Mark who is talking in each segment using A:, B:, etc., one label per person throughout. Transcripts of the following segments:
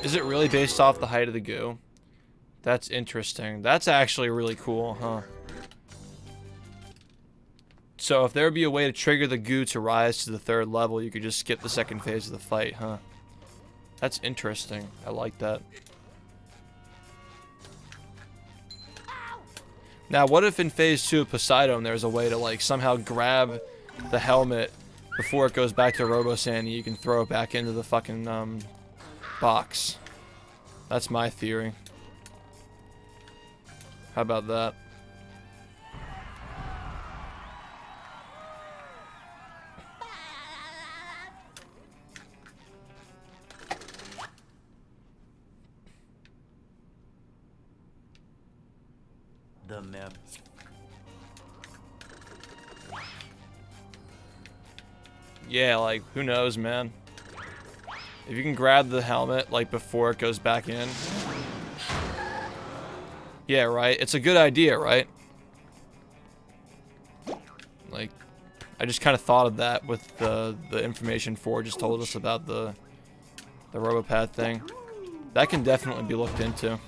A: Is it really based off the height of the goo? That's interesting. That's actually really cool, huh? So if there would be a way to trigger the goo to rise to the 3rd level, you could just skip the 2nd phase of the fight, huh? That's interesting. I like that. Now, what if in phase 2 of Poseidon there's a way to like somehow grab the helmet before it goes back to Robo Sandy? You can throw it back into the fucking box. That's my theory. How about that?
B: The map.
A: Yeah, like, who knows, man? If you can grab the helmet, like, before it goes back in. Yeah, right? It's a good idea, right? Like, I just kind of thought of that with the information Ford just told us about the RoboPath thing. That can definitely be looked into.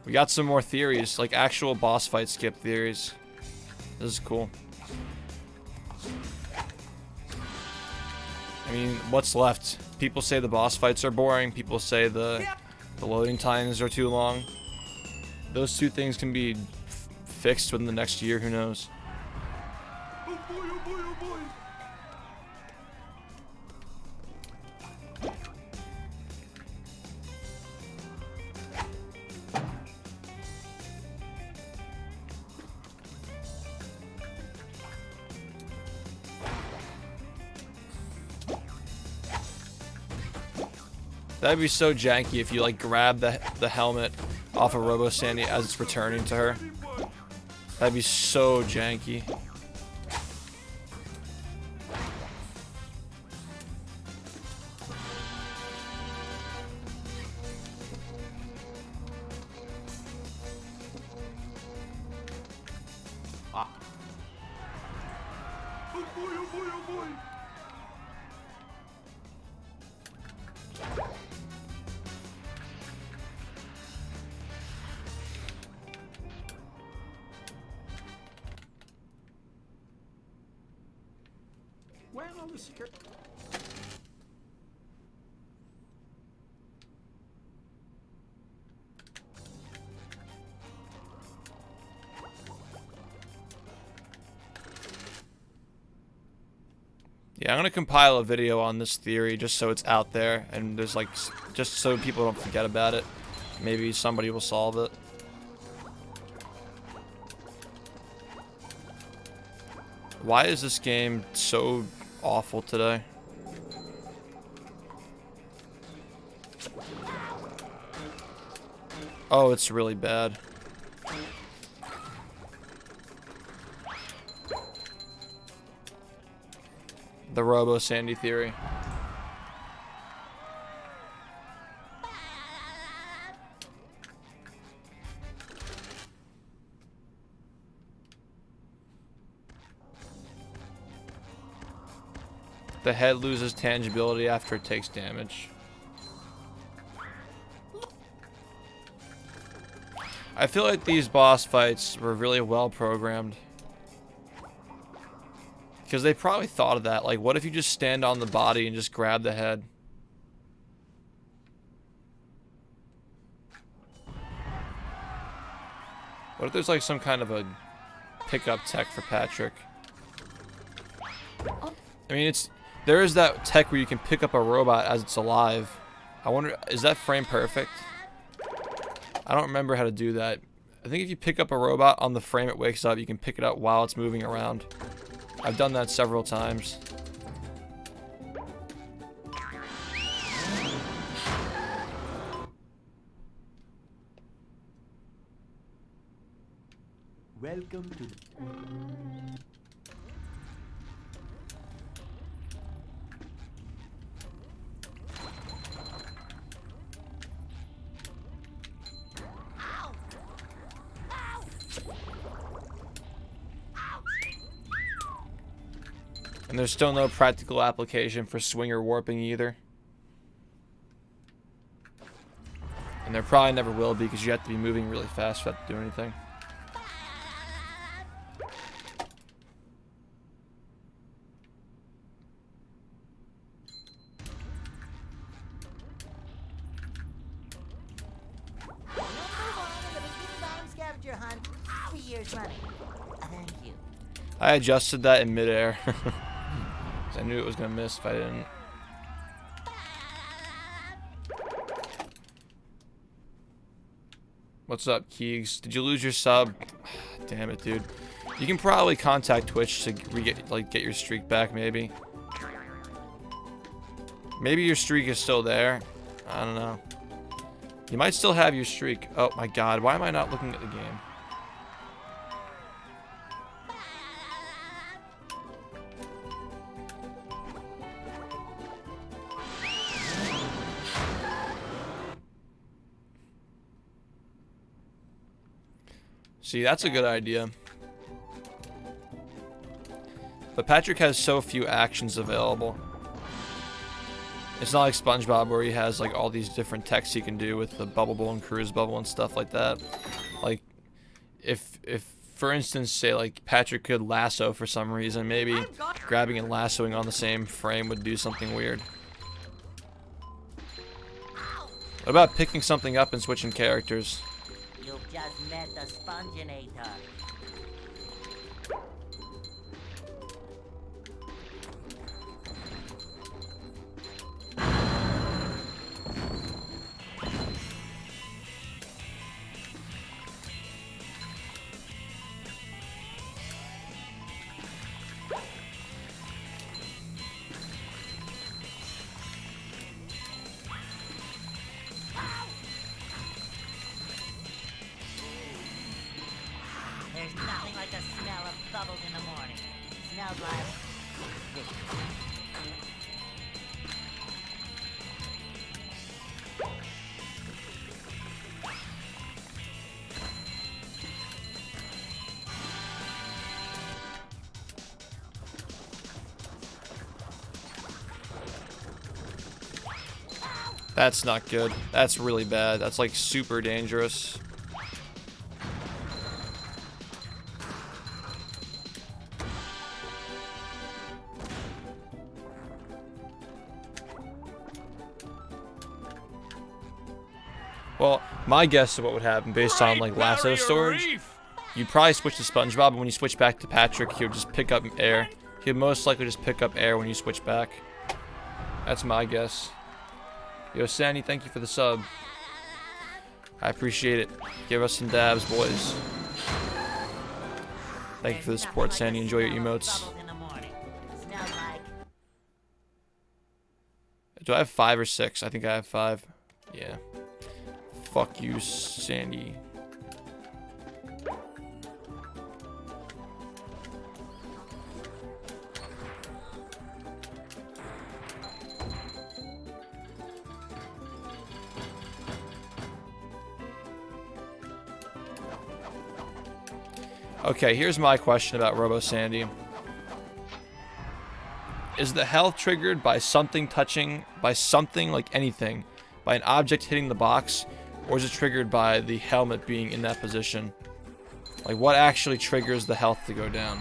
A: We got some more theories, like actual boss fight skip theories. This is cool. I mean, what's left? People say the boss fights are boring. People say the loading times are too long. Those two things can be fixed within the next year. Who knows?
B: Oh boy, oh boy, oh boy.
A: That'd be so janky if you like grab the helmet off of Robo Sandy as it's returning to her. That'd be so janky.
B: Ah. Oh boy, oh boy, oh boy. Well, the secret.
A: Yeah, I'm gonna compile a video on this theory just so it's out there and there's like, just so people don't forget about it. Maybe somebody will solve it. Why is this game so awful today? Oh, it's really bad. The Robo Sandy theory. The head loses tangibility after it takes damage. I feel like these boss fights were really well programmed. Because they probably thought of that. Like, what if you just stand on the body and just grab the head? What if there's like some kind of a pickup tech for Patrick? I mean, there is that tech where you can pick up a robot as it's alive. I wonder, is that frame perfect? I don't remember how to do that. I think if you pick up a robot on the frame it wakes up, you can pick it up while it's moving around. I've done that several times.
B: Welcome to
A: And there's still no practical application for swinger warping either. And there probably never will be because you have to be moving really fast for that to do anything. I adjusted that in midair. I knew it was gonna miss if I didn't. What's up, Keegs? Did you lose your sub? Damn it, dude. You can probably contact Twitch to get your streak back, maybe. Maybe your streak is still there. I don't know. You might still have your streak. Oh my god, why am I not looking at the game? See, that's a good idea. But Patrick has so few actions available. It's not like SpongeBob where he has like all these different techs he can do with the bubble bowl and cruise bubble and stuff like that. Like, if for instance, say like Patrick could lasso for some reason, maybe grabbing and lassoing on the same frame would do something weird. What about picking something up and switching characters?
C: You've just met the Sponginator. There's nothing like the smell of bubbles in the morning. Smells like...
A: That's not good. That's really bad. That's like super dangerous. Well, my guess of what would happen based on like lasso storage, you'd probably switch to SpongeBob, and when you switch back to Patrick, he would just pick up air. He'd most likely just pick up air when you switch back. That's my guess. Yo, Sandy, thank you for the sub. I appreciate it. Give us some dabs, boys. Thank you for the support, Sandy. Enjoy your emotes. Do I have 5 or 6? I think I have 5. Yeah. Fuck you, Sandy. Okay, here's my question about Robo Sandy. Is the health triggered by something touching, by something like anything, by an object hitting the box, or is it triggered by the helmet being in that position? Like, what actually triggers the health to go down?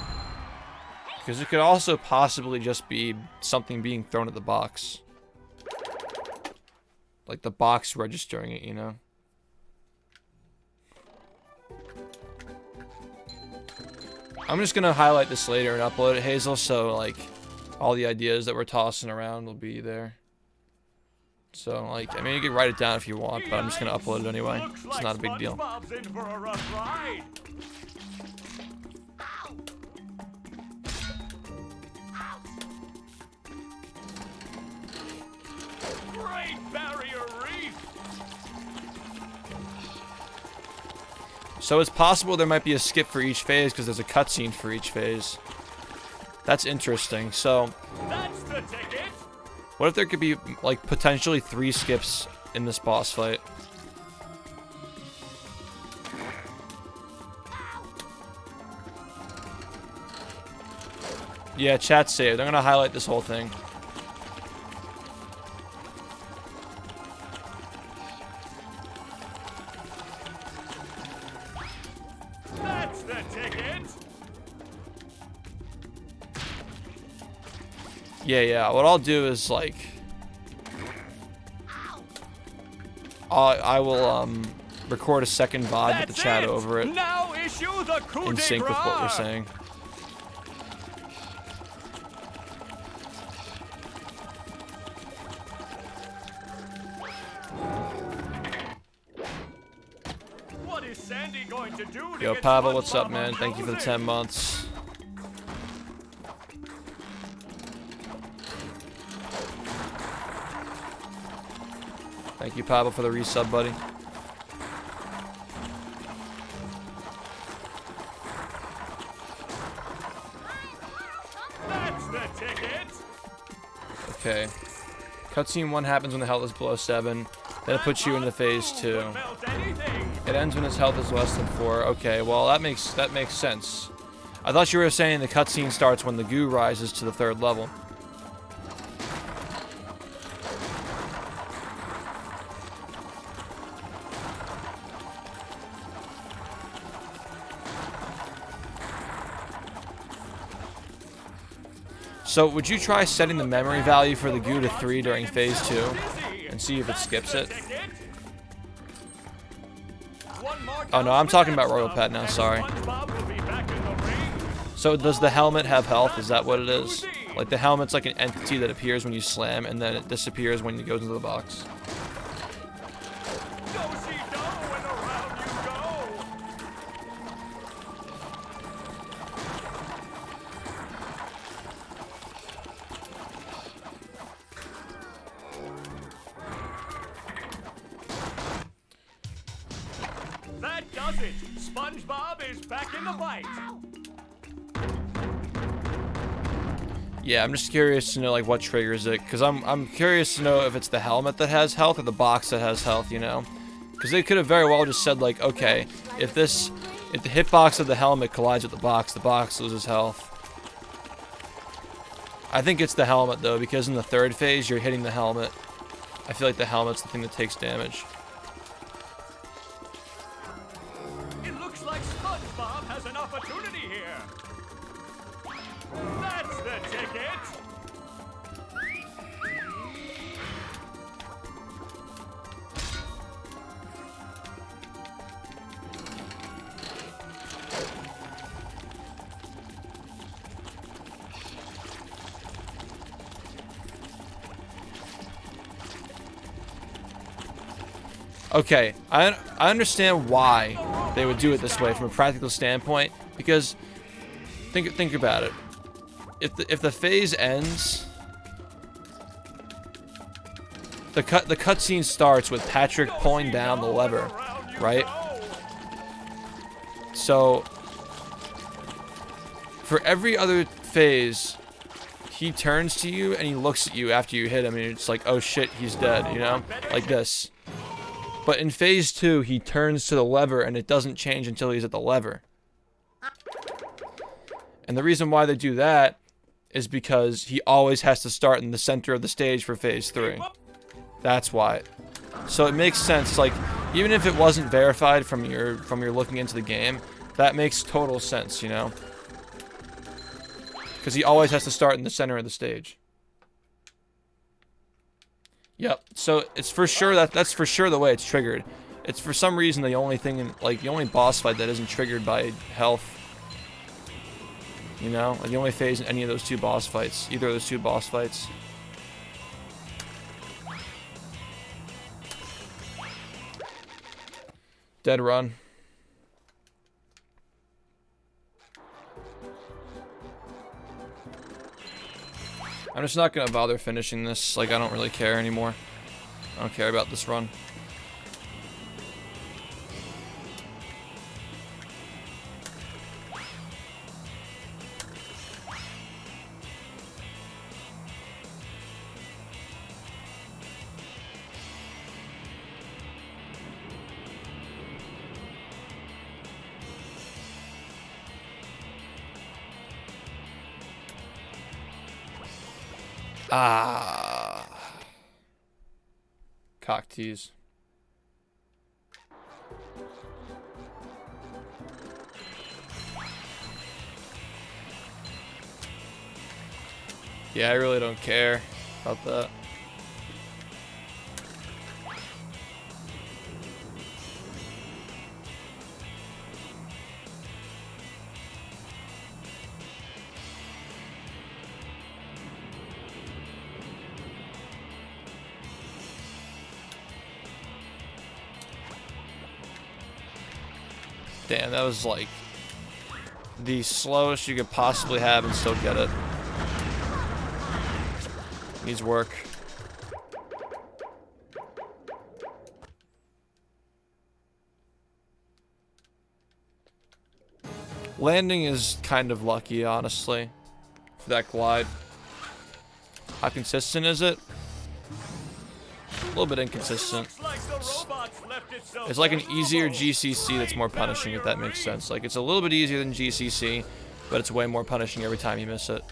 A: Because it could also possibly just be something being thrown at the box. Like the box registering it, you know? I'm just gonna highlight this later and upload it, Hazel, so like all the ideas that we're tossing around will be there. So like, I mean, you can write it down if you want, but I'm just gonna upload it anyway. It's not a big deal.
B: Great Barrier Reef!
A: So it's possible there might be a skip for each phase because there's a cutscene for each phase. That's interesting. So,
B: That's the ticket!
A: what if there could be like potentially 3 skips in this boss fight? Yeah, chat saved. I'm gonna highlight this whole thing.
B: That's the ticket.
A: Yeah. What I'll do is like, I will record a second VOD with the chat over it,
B: Now issue the coup
A: in
B: de
A: sync with what we're
B: grace.
A: saying.
B: What is Sandy going to do to
A: Yo,
B: get
A: Pavel, what's up,
B: SpongeBob
A: man?
B: on
A: Thank you for the
B: closing?
A: 10 months. Thank you, Pavel, for the resub, buddy.
B: That's the ticket.
A: Okay. Cutscene 1 happens when the health is below 7. Then it puts you into phase 2.
B: Would melt anything.
A: It ends when his health is less than 4. Okay, well that makes sense. I thought you were saying the cutscene starts when the goo rises to the 3rd level. So would you try setting the memory value for the goo to 3 during phase 2 and see if it skips it? Oh no, I'm talking about Royal Pet now, sorry. So does the helmet have health? Is that what it is? Like the helmet's like an entity that appears when you slam and then it disappears when it goes into the box.
B: That does it. SpongeBob is back in the fight.
A: Yeah, I'm just curious to know like what triggers it, because I'm curious to know if it's the helmet that has health or the box that has health, you know? Because they could have very well just said like, okay, if the hitbox of the helmet collides with the box loses health. I think it's the helmet though, because in the 3rd phase you're hitting the helmet. I feel like the helmet's the thing that takes damage.
B: It looks like SpongeBob has an opportunity here. That's the ticket.
A: Okay, I understand why they would do it this way from a practical standpoint, because think about it. If the phase ends, the cutscene starts with Patrick pulling down the lever, right? So for every other phase, he turns to you and he looks at you after you hit him, and it's like, oh shit, he's dead, you know, like this. But in phase 2, he turns to the lever and it doesn't change until he's at the lever. And the reason why they do that is because he always has to start in the center of the stage for phase 3. That's why. So it makes sense, like, even if it wasn't verified from your looking into the game, that makes total sense, you know? Because he always has to start in the center of the stage. Yep. So it's for sure that's for sure the way it's triggered. It's for some reason the only thing in, like, the only boss fight that isn't triggered by health. You know, like the only phase in any of those 2 boss fights, either of those 2 boss fights. Dead run. I'm just not gonna bother finishing this. Like, I don't really care anymore. I don't care about this run. Ah. Cock tease. Yeah, I really don't care about that. Damn, that was like the slowest you could possibly have and still get it. Needs work. Landing is kind of lucky, honestly, for that glide. How consistent is it? A little bit inconsistent. It's like an easier GCC that's more punishing, if that makes sense. Like, it's a little bit easier than GCC, but it's way more punishing every time you miss it.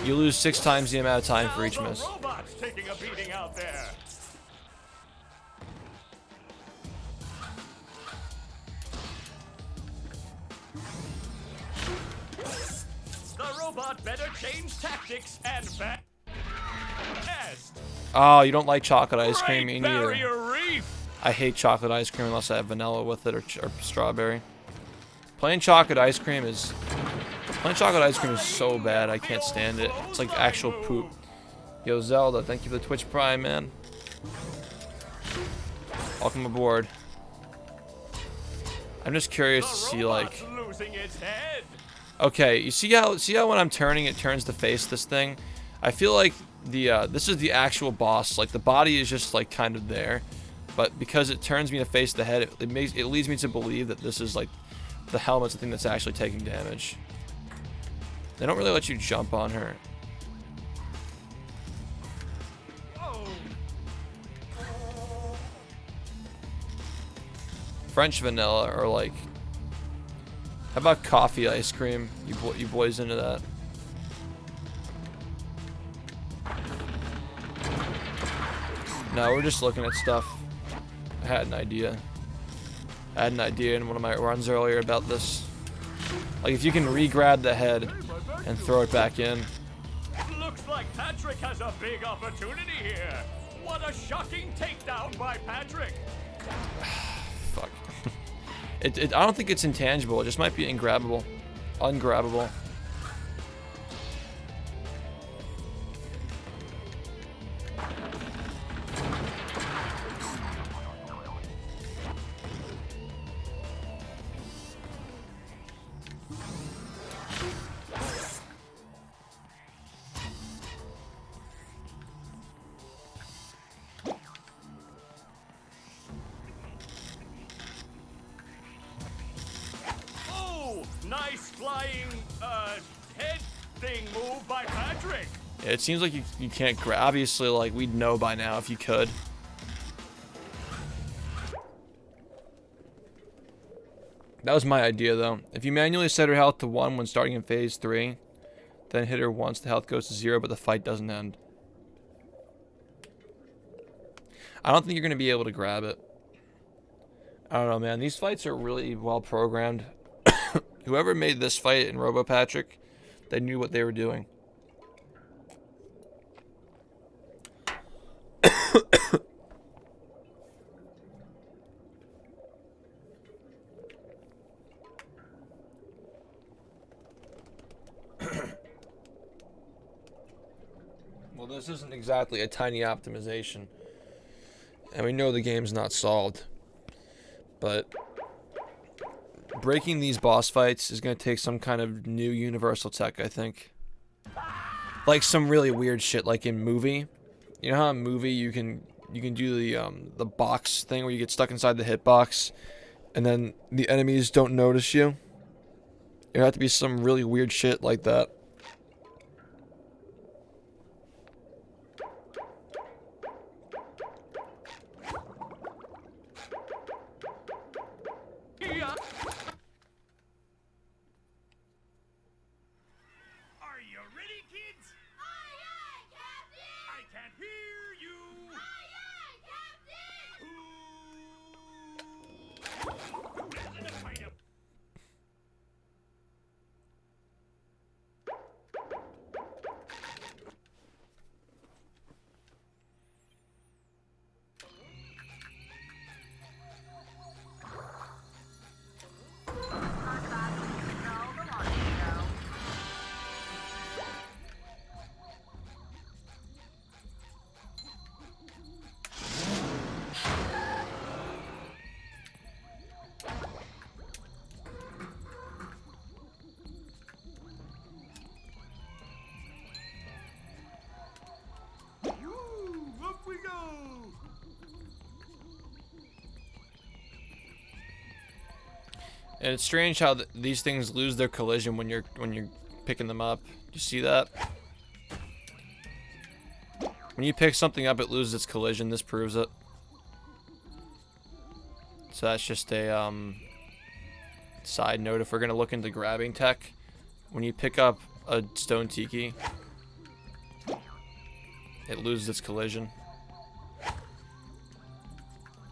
A: You lose 6 times the amount of time for each miss.
B: Taking a beating out there. The robot better change tactics and fast.
A: Oh, you don't like chocolate ice cream? Me neither.
B: Reef.
A: I hate chocolate ice cream unless I have vanilla with it or strawberry. Plain chocolate ice cream is so bad. I can't stand it. It's like actual poop. Yo, Zelda, thank you for the Twitch Prime, man. Welcome aboard. I'm just curious to see, like... Okay, you see how when I'm turning, it turns to face this thing? I feel like this is the actual boss. Like, the body is just, like, kind of there. But because it turns me to face the head, it leads me to believe that this is, like, the helmet's the thing that's actually taking damage. They don't really let you jump on her. French vanilla or like, how about coffee ice cream? You boys into that? No, we're just looking at stuff. I had an idea. In one of my runs earlier about this. Like, if you can re-grab the head and throw it back in.
B: Looks like Patrick has a big opportunity here. What a shocking takedown by Patrick.
A: Fuck. I don't think it's intangible. It just might be ungrabbable. Ungrabbable.
B: Nice flying, head thing move by Patrick.
A: Yeah, it seems like you can't grab. Obviously, like, we'd know by now if you could. That was my idea, though. If you manually set her health to 1 when starting in phase 3, then hit her once, the health goes to 0, but the fight doesn't end. I don't think you're going to be able to grab it. I don't know, man. These fights are really well programmed. Whoever made this fight in Robo Patrick, they knew what they were doing. Well, this isn't exactly a tiny optimization. And we know the game's not solved. But breaking these boss fights is going to take some kind of new universal tech, I think. Like some really weird shit, like in Movie. You know how in Movie you can do the box thing where you get stuck inside the hitbox, and then the enemies don't notice you? It would have to be some really weird shit like that. And it's strange how these things lose their collision when you're picking them up. You see that? When you pick something up, it loses its collision. This proves it. So that's just a side note. If we're gonna look into grabbing tech, when you pick up a stone tiki, it loses its collision.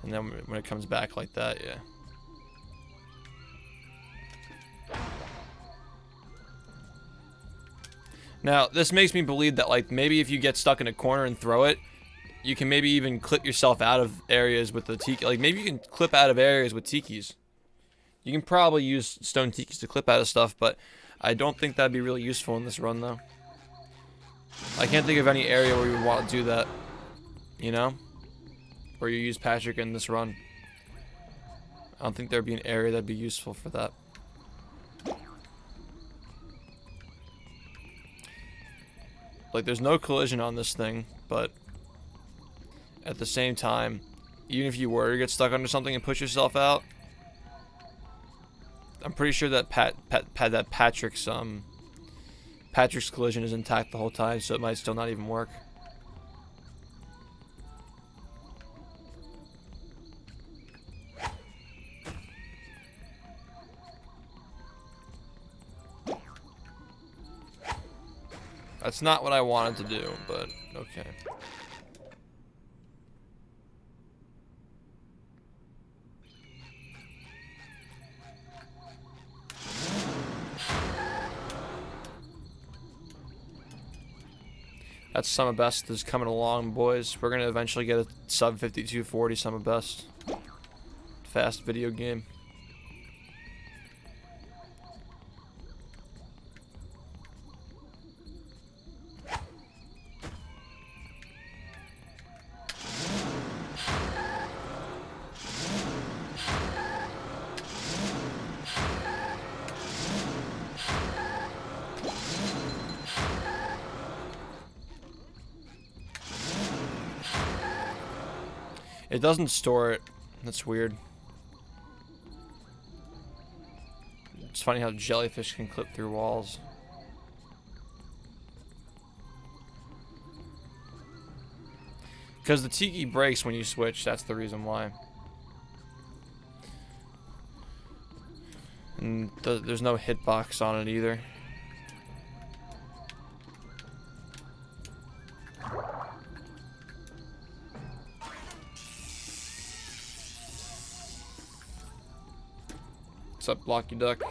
A: And then when it comes back like that, yeah. Now, this makes me believe that, like, maybe if you get stuck in a corner and throw it, you can maybe even clip yourself out of areas with the tiki. Like, maybe you can clip out of areas with tikis. You can probably use stone tikis to clip out of stuff, but I don't think that'd be really useful in this run, though. I can't think of any area where you would want to do that, you know? Where you use Patrick in this run. I don't think there'd be an area that'd be useful for that. Like, there's no collision on this thing, but at the same time, even if you were to get stuck under something and push yourself out, I'm pretty sure that Patrick's collision is intact the whole time, so it might still not even work. That's not what I wanted to do, but okay. That's Summer Best is coming along, boys. We're gonna eventually get a sub 5240 Summer Best. Fast video game. It doesn't store it. That's weird. It's funny how jellyfish can clip through walls. Because the tiki breaks when you switch, that's the reason why. And there's no hitbox on it either. What's up, Blocky Duck?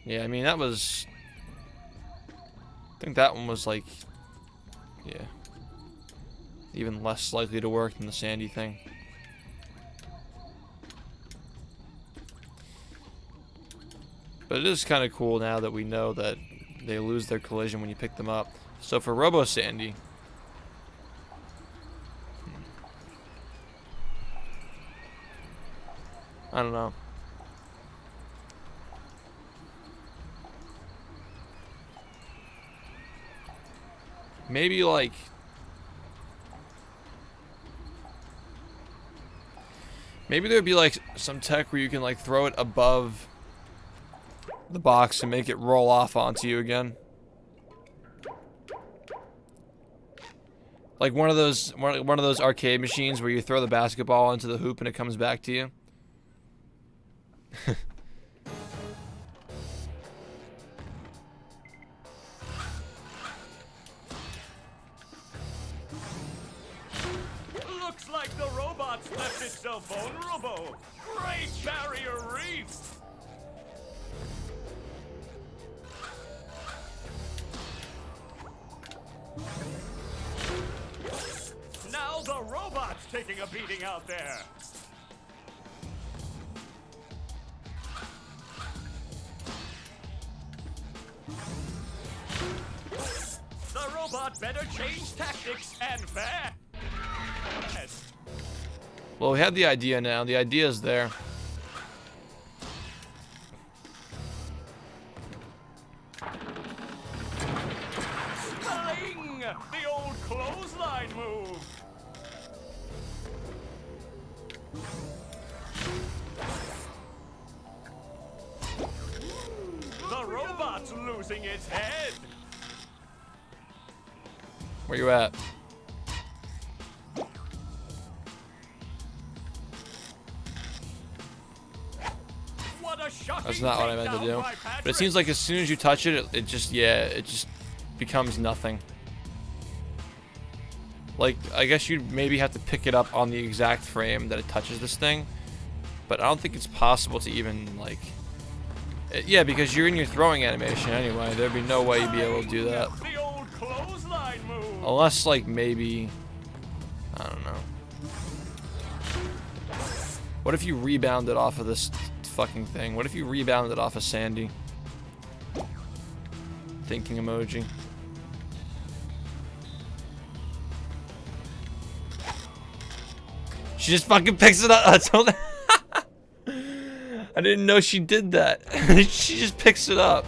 A: Yeah, I mean, that was... I think that one was like... Yeah. Even less likely to work than the Sandy thing. But it is kind of cool now that we know that they lose their collision when you pick them up. So for Robo Sandy... I don't know. Maybe like... Maybe there'd be like some tech where you can like throw it above the box and make it roll off onto you again. Like one of those arcade machines where you throw the basketball into the hoop and it comes back to you.
B: Looks like the robot's left itself vulnerable. Great barrier reef. Now the robot's taking a beating out there. The robot better change tactics and fast.
A: Well, we have the idea now. The idea is there.
B: Sling! The old clothesline move. robot's losing its head.
A: Where you at?
B: What a shocking
A: That's not what I meant to
B: takedown
A: do.
B: by
A: But it
B: Patrick.
A: seems like as soon as you touch it, it just becomes nothing. Like, I guess you'd maybe have to pick it up on the exact frame that it touches this thing. But I don't think it's possible to even, like... yeah, because you're in your throwing animation anyway. There'd be no way you'd be able to do that.
B: The old clothesline move.
A: Unless, like, maybe... I don't know. What if you rebounded off of this fucking thing? What if you rebounded off of Sandy? Thinking emoji. She just fucking picks it up. That's all. I didn't know she did that. She just picks it up.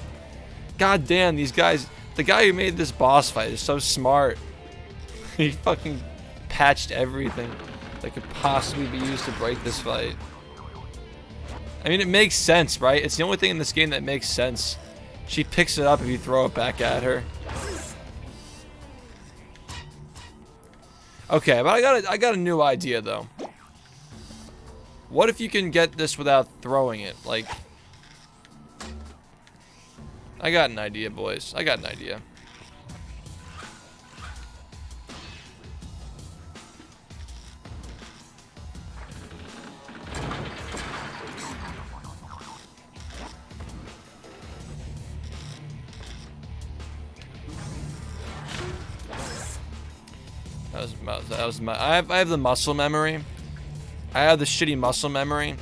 A: God damn, these guys. The guy who made this boss fight is so smart. He fucking patched everything that could possibly be used to break this fight. I mean, it makes sense, right? It's the only thing in this game that makes sense. She picks it up if you throw it back at her. Okay, but I got a new idea though. What if you can get this without throwing it? Like, I got an idea, boys. I got an idea. That was my. I have the muscle memory. I have the shitty muscle memory.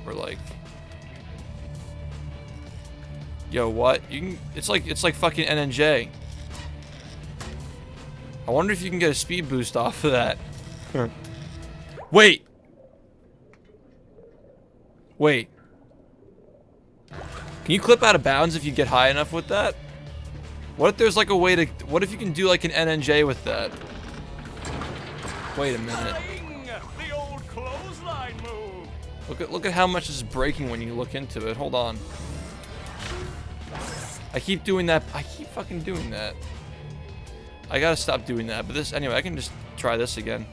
A: We're like, yo, what? You can. It's like fucking NNJ. I wonder if you can get a speed boost off of that. Wait. Wait. Can you clip out of bounds if you get high enough with that? What if there's like a way to... What if you can do like an NNJ with that? Wait a minute.
B: The old clothesline move.
A: Look at how much this is breaking when you look into it. Hold on. I keep doing that. I keep fucking doing that. I gotta stop doing that. But this... Anyway, I can just try this again.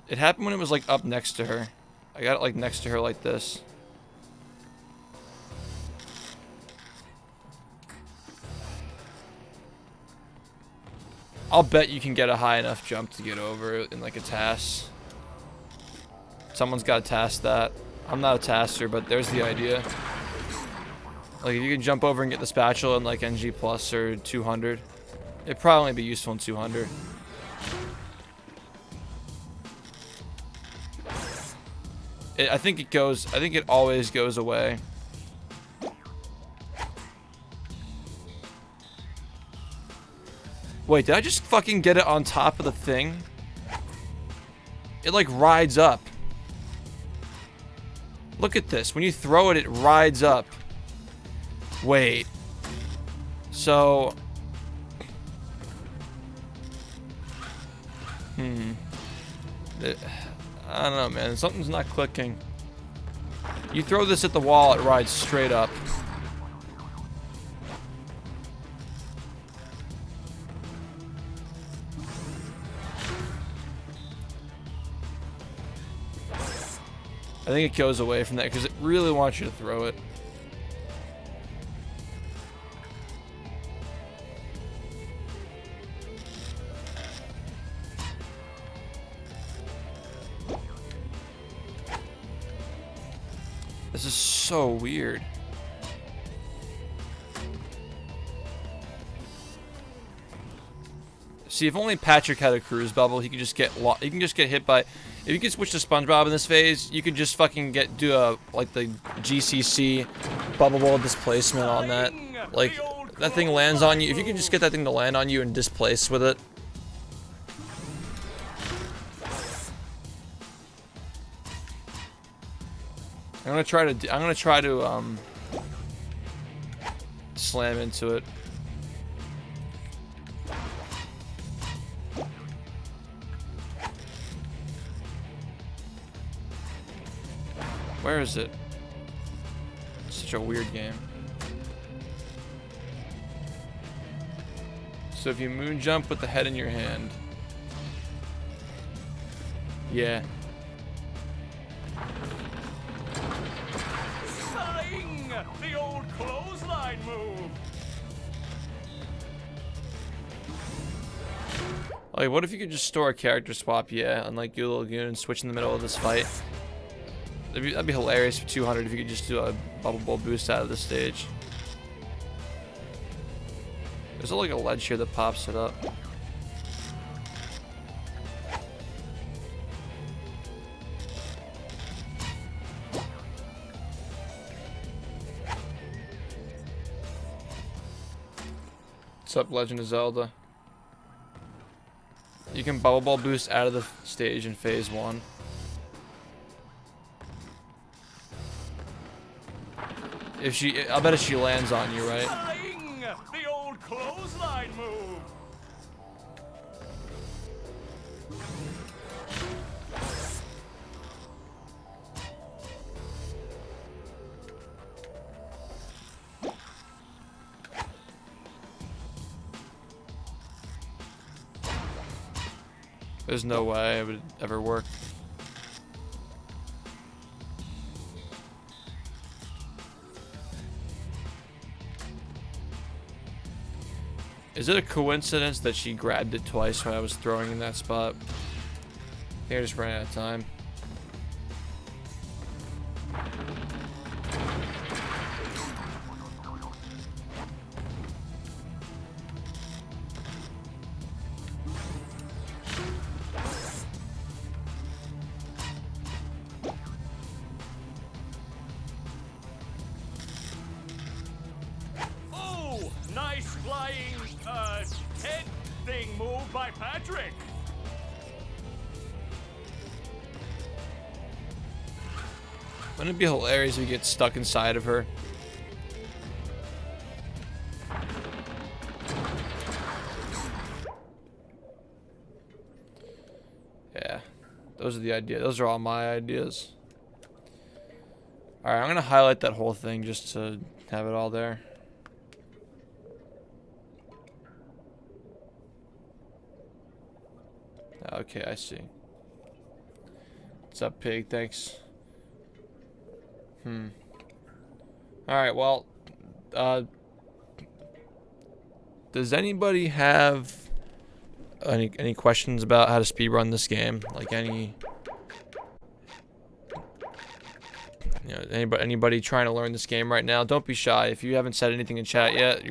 A: It happened when it was like up next to her. I got it like next to her like this. I'll bet you can get a high enough jump to get over it in like a task. Someone's got to task that. I'm not a tasker, but there's the idea. Like if you can jump over and get the spatula in like NG plus or 200, it'd probably be useful in 200. I think it always goes away. Wait, did I just fucking get it on top of the thing? It like rides up. Look at this. When you throw it, it rides up. Wait. So... I don't know, man. Something's not clicking. You throw this at the wall, it rides straight up. I think it goes away from that because it really wants you to throw it. This is so weird. See, if only Patrick had a cruise bubble, he could just get hit by. If you could switch to SpongeBob in this phase, you could just fucking do a like the GCC bubble wall displacement on that. Like that thing lands on you. If you could just get that thing to land on you and displace with it. I'm gonna try to slam into it. Where is it? It's such a weird game. So if you moon jump with the head in your hand. Yeah.
B: Sling! The old clothesline move.
A: Like, what if you could just store a character swap, yeah, on like your Lagoon and switch in the middle of this fight? That'd be hilarious for 200 if you could just do a bubble ball boost out of the stage. There's like a ledge here that pops it up. What's up, Legend of Zelda? You can bubble ball boost out of the stage in phase 1. I bet if she lands on you, right?
B: Sling! The old clothesline move.
A: There's no way it would ever work. Is it a coincidence that she grabbed it twice when I was throwing in that spot? I think I just ran out of time.
B: Oh, nice flying, head thing move by Patrick.
A: Wouldn't it be hilarious if you get stuck inside of her? Yeah, those are the ideas. Those are all my ideas. Alright, I'm gonna highlight that whole thing just to have it all there. Okay, I see. What's up, pig? Thanks. Alright, well, does anybody have any questions about how to speedrun this game? Like anybody trying to learn this game right now? Don't be shy. If you haven't said anything in chat yet, you're